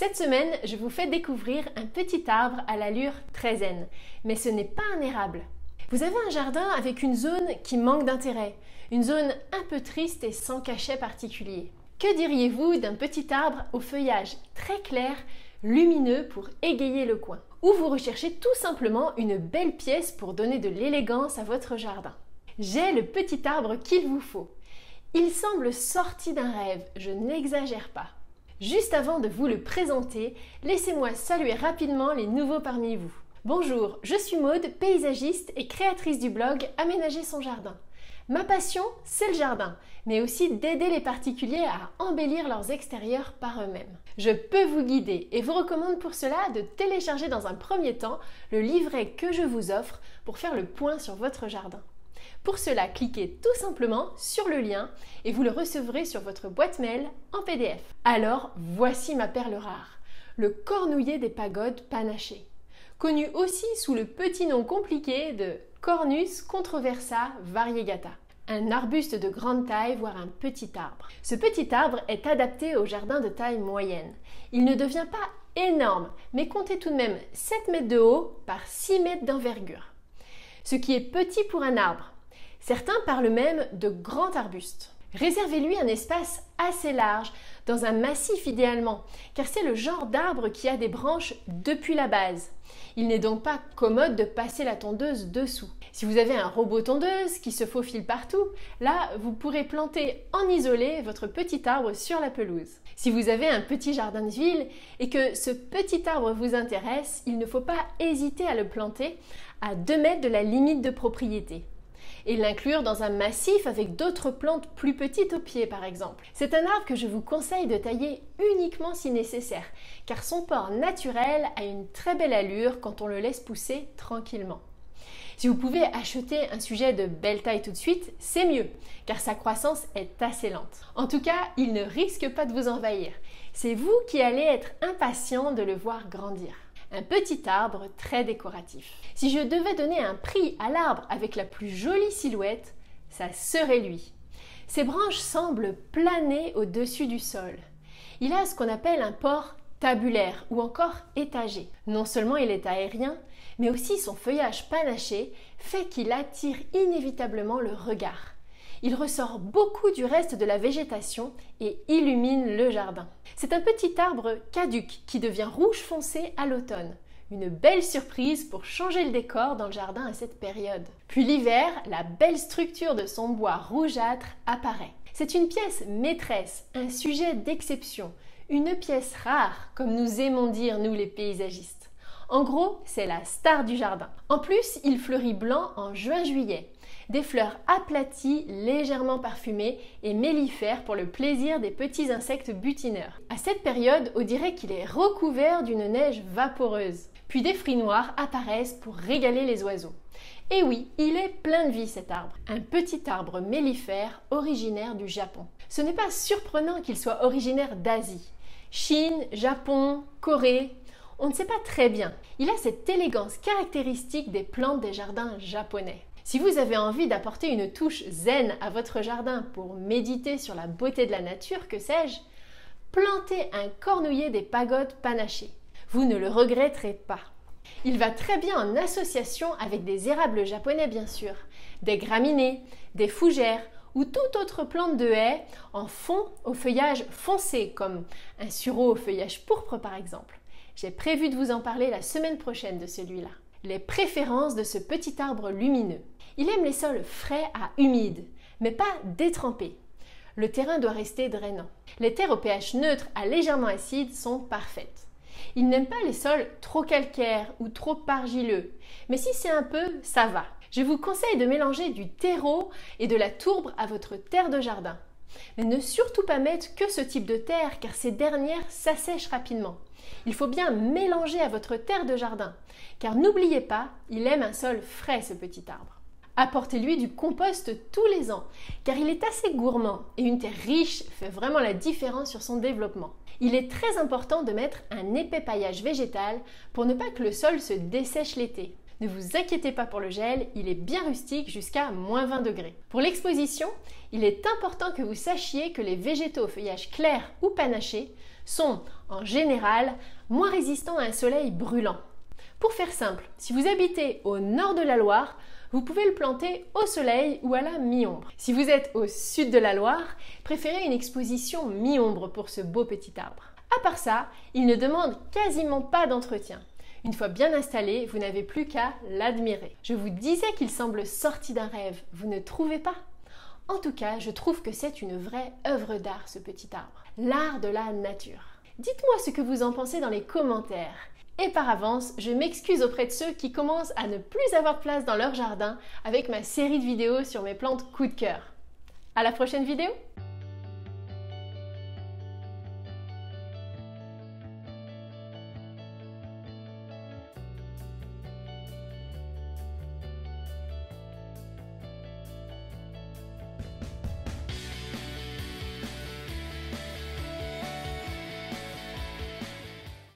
Cette semaine, je vous fais découvrir un petit arbre à l'allure très zen. Mais ce n'est pas un érable. Vous avez un jardin avec une zone qui manque d'intérêt, une zone un peu triste et sans cachet particulier. Que diriez-vous d'un petit arbre au feuillage très clair, lumineux pour égayer le coin? Ou vous recherchez tout simplement une belle pièce pour donner de l'élégance à votre jardin? J'ai le petit arbre qu'il vous faut. Il semble sorti d'un rêve, je n'exagère pas. Juste avant de vous le présenter, laissez-moi saluer rapidement les nouveaux parmi vous. Bonjour, je suis Maude, paysagiste et créatrice du blog Aménager son jardin. Ma passion, c'est le jardin, mais aussi d'aider les particuliers à embellir leurs extérieurs par eux-mêmes. Je peux vous guider et vous recommande pour cela de télécharger dans un premier temps le livret que je vous offre pour faire le point sur votre jardin. Pour cela, cliquez tout simplement sur le lien et vous le recevrez sur votre boîte mail en PDF. Alors, voici ma perle rare, le cornouiller des pagodes panachées, connu aussi sous le petit nom compliqué de Cornus controversa variegata, un arbuste de grande taille, voire un petit arbre. Ce petit arbre est adapté au jardin de taille moyenne. Il ne devient pas énorme, mais comptez tout de même 7 mètres de haut par 6 mètres d'envergure, ce qui est petit pour un arbre. Certains parlent même de grand arbuste. Réservez-lui un espace assez large, dans un massif idéalement, car c'est le genre d'arbre qui a des branches depuis la base. Il n'est donc pas commode de passer la tondeuse dessous. Si vous avez un robot tondeuse qui se faufile partout, là, vous pourrez planter en isolé votre petit arbre sur la pelouse. Si vous avez un petit jardin de ville et que ce petit arbre vous intéresse, il ne faut pas hésiter à le planter à 2 mètres de la limite de propriété et l'inclure dans un massif avec d'autres plantes plus petites au pied par exemple. C'est un arbre que je vous conseille de tailler uniquement si nécessaire, car son port naturel a une très belle allure quand on le laisse pousser tranquillement. Si vous pouvez acheter un sujet de belle taille tout de suite, c'est mieux, car sa croissance est assez lente. En tout cas, il ne risque pas de vous envahir. C'est vous qui allez être impatient de le voir grandir. Un petit arbre très décoratif. Si je devais donner un prix à l'arbre avec la plus jolie silhouette, ça serait lui. Ses branches semblent planer au-dessus du sol. Il a ce qu'on appelle un port tabulaire ou encore étagé. Non seulement il est aérien, mais aussi son feuillage panaché fait qu'il attire inévitablement le regard. Il ressort beaucoup du reste de la végétation et illumine le jardin. C'est un petit arbre caduc qui devient rouge foncé à l'automne. Une belle surprise pour changer le décor dans le jardin à cette période. Puis l'hiver, la belle structure de son bois rougeâtre apparaît. C'est une pièce maîtresse, un sujet d'exception, une pièce rare, comme nous aimons dire nous les paysagistes. En gros, c'est la star du jardin. En plus, il fleurit blanc en juin-juillet. Des fleurs aplaties, légèrement parfumées et mellifères pour le plaisir des petits insectes butineurs. À cette période, on dirait qu'il est recouvert d'une neige vaporeuse. Puis des fruits noirs apparaissent pour régaler les oiseaux. Et oui, il est plein de vie cet arbre. Un petit arbre mellifère originaire du Japon. Ce n'est pas surprenant qu'il soit originaire d'Asie. Chine, Japon, Corée, on ne sait pas très bien. Il a cette élégance caractéristique des plantes des jardins japonais. Si vous avez envie d'apporter une touche zen à votre jardin pour méditer sur la beauté de la nature, que sais-je, plantez un cornouiller des pagodes panachées. Vous ne le regretterez pas. Il va très bien en association avec des érables japonais bien sûr, des graminées, des fougères ou toute autre plante de haie en fond au feuillage foncé comme un sureau au feuillage pourpre par exemple. J'ai prévu de vous en parler la semaine prochaine de celui-là. Les préférences de ce petit arbre lumineux. Il aime les sols frais à humides, mais pas détrempés. Le terrain doit rester drainant. Les terres au pH neutre à légèrement acide sont parfaites. Il n'aime pas les sols trop calcaires ou trop argileux, mais si c'est un peu, ça va. Je vous conseille de mélanger du terreau et de la tourbe à votre terre de jardin. Mais ne surtout pas mettre que ce type de terre car ces dernières s'assèchent rapidement. Il faut bien mélanger à votre terre de jardin, car n'oubliez pas, il aime un sol frais ce petit arbre. Apportez-lui du compost tous les ans, car il est assez gourmand et une terre riche fait vraiment la différence sur son développement. Il est très important de mettre un épais paillage végétal pour ne pas que le sol se dessèche l'été. Ne vous inquiétez pas pour le gel, il est bien rustique jusqu'à moins 20 degrés. Pour l'exposition, il est important que vous sachiez que les végétaux au feuillage clair ou panaché sont, en général, moins résistants à un soleil brûlant. Pour faire simple, si vous habitez au nord de la Loire, vous pouvez le planter au soleil ou à la mi-ombre. Si vous êtes au sud de la Loire, préférez une exposition mi-ombre pour ce beau petit arbre. À part ça, il ne demande quasiment pas d'entretien. Une fois bien installé, vous n'avez plus qu'à l'admirer. Je vous disais qu'il semble sorti d'un rêve, vous ne trouvez pas? En tout cas, je trouve que c'est une vraie œuvre d'art ce petit arbre. L'art de la nature. Dites-moi ce que vous en pensez dans les commentaires. Et par avance, je m'excuse auprès de ceux qui commencent à ne plus avoir de place dans leur jardin avec ma série de vidéos sur mes plantes coup de cœur. À la prochaine vidéo!